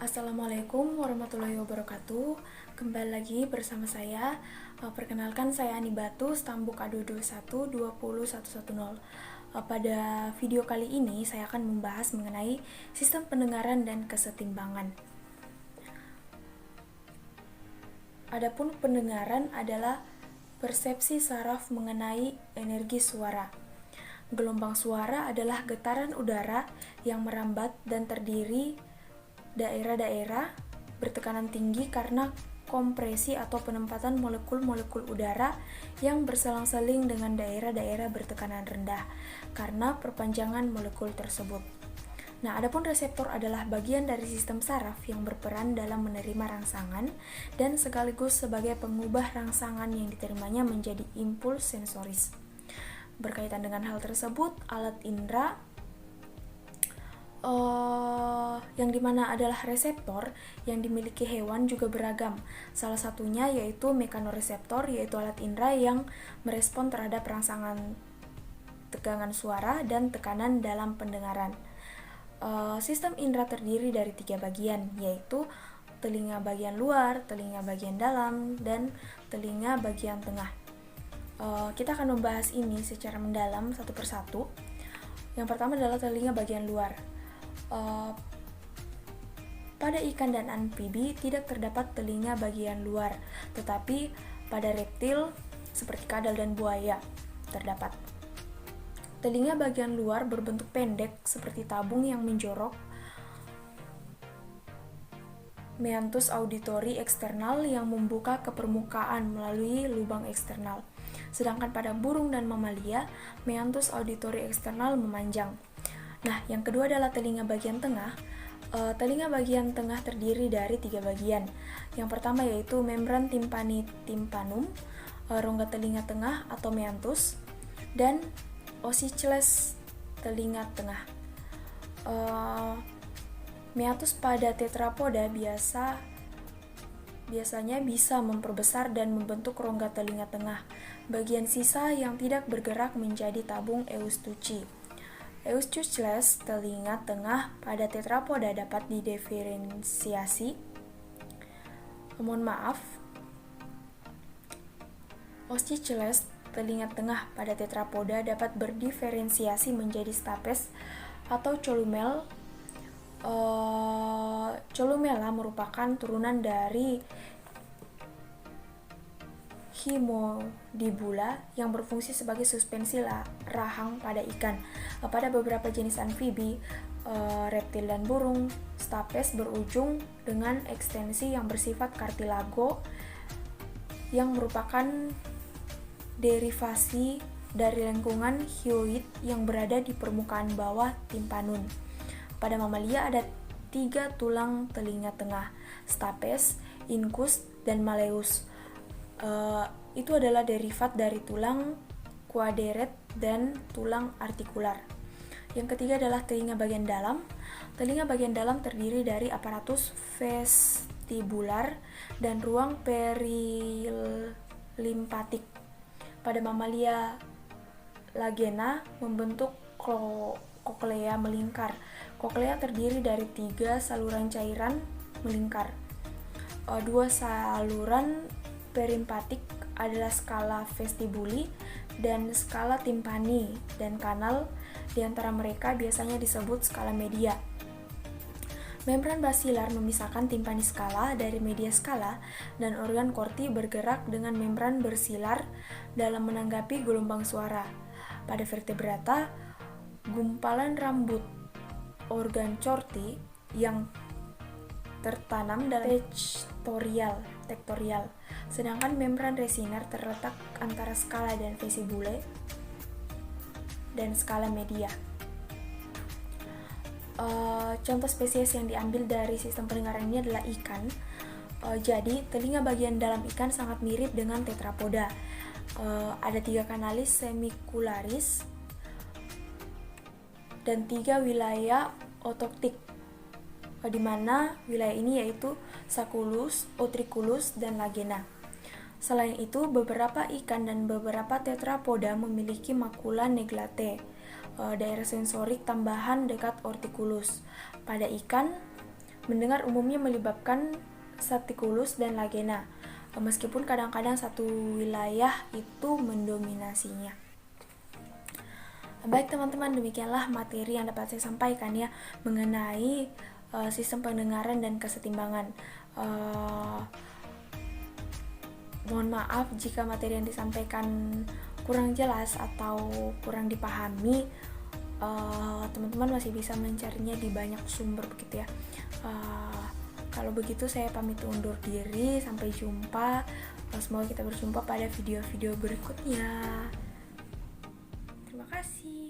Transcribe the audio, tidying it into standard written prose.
Assalamualaikum warahmatullahi wabarakatuh. Kembali lagi bersama saya. Perkenalkan, saya Ani Batu, stambuk A221 20110. Pada video kali ini saya akan membahas mengenai sistem pendengaran dan kesetimbangan. Adapun pendengaran adalah persepsi saraf mengenai energi suara. Gelombang suara adalah getaran udara yang merambat dan terdiri daerah-daerah bertekanan tinggi karena kompresi atau penempatan molekul-molekul udara yang berselang-seling dengan daerah-daerah bertekanan rendah karena perpanjangan molekul tersebut. Nah, adapun reseptor adalah bagian dari sistem saraf yang berperan dalam menerima rangsangan dan sekaligus sebagai pengubah rangsangan yang diterimanya menjadi impuls sensoris. Berkaitan dengan hal tersebut, alat indera yang dimana adalah reseptor yang dimiliki hewan juga beragam. Salah satunya yaitu mekanoreseptor, yaitu alat indera yang merespon terhadap rangsangan tegangan suara dan tekanan dalam pendengaran. Sistem indera terdiri dari 3 bagian, yaitu telinga bagian luar, telinga bagian dalam, dan telinga bagian tengah. Kita akan membahas ini secara mendalam satu persatu. Yang pertama adalah telinga bagian luar. Pada ikan dan amfibi tidak terdapat telinga bagian luar, tetapi pada reptil seperti kadal dan buaya terdapat. Telinga bagian luar berbentuk pendek seperti tabung yang menjorok, meatus auditory eksternal yang membuka ke permukaan melalui lubang eksternal. Sedangkan pada burung dan mamalia, meatus auditory eksternal memanjang. Nah, yang kedua adalah telinga bagian tengah. Telinga bagian tengah terdiri dari 3 bagian. Yang pertama yaitu membran tympanum, rongga telinga tengah atau meatus, dan ossiceles telinga tengah. Meatus pada tetrapoda biasanya bisa memperbesar dan membentuk rongga telinga tengah. Bagian sisa yang tidak bergerak menjadi tabung eustuchi. Eustucheles telinga tengah pada tetrapoda dapat didiferensiasi. Ossiceles telinga tengah pada tetrapoda dapat berdiferensiasi menjadi stapes atau columel. Columella merupakan turunan dari Hemodibula yang berfungsi sebagai suspensi rahang pada ikan. Pada beberapa jenis amfibi, reptil dan burung, stapes berujung dengan ekstensi yang bersifat kartilago yang merupakan derivasi dari lengkungan hyoid yang berada di permukaan bawah timpanum. Pada mamalia ada 3 tulang telinga tengah, stapes, incus, dan malleus. Itu adalah derivat dari tulang quaderet dan tulang artikular. Yang ketiga adalah telinga bagian dalam. Telinga bagian dalam terdiri dari aparatus vestibular dan ruang perilimpatik. Pada mamalia lagena membentuk koklea melingkar. Koklea terdiri dari 3 saluran cairan melingkar. 2 saluran perimpatik adalah skala vestibuli dan skala timpani, dan kanal di antara mereka biasanya disebut skala media. Membran basilar memisahkan timpani skala dari media skala, dan organ korti bergerak dengan membran bersilar dalam menanggapi gelombang suara. Pada vertebrata, gumpalan rambut organ corti yang tertanam dalam tektorial, sedangkan membran resinar terletak antara skala dan vesibule dan skala media. Contoh spesies yang diambil dari sistem pendengaran ini adalah ikan. Jadi, telinga bagian dalam ikan sangat mirip dengan tetrapoda. Ada 3 kanalis semicularis dan 3 wilayah otoktik, di mana wilayah ini yaitu sacculus, utriculus, dan lagena. Selain itu, beberapa ikan dan beberapa tetrapoda memiliki makula neglate, daerah sensorik tambahan dekat orticulus. Pada ikan, Mendengar umumnya melibatkan Staticulus dan Lagena, meskipun kadang-kadang satu wilayah itu mendominasinya. Baik teman-teman, demikianlah materi yang dapat saya sampaikan ya mengenai sistem pendengaran dan kesetimbangan. Mohon maaf jika materi yang disampaikan kurang jelas atau kurang dipahami. Teman-teman masih bisa mencarinya di banyak sumber begitu ya. Kalau begitu saya pamit undur diri, sampai jumpa. Semoga kita berjumpa pada video-video berikutnya. Terima kasih.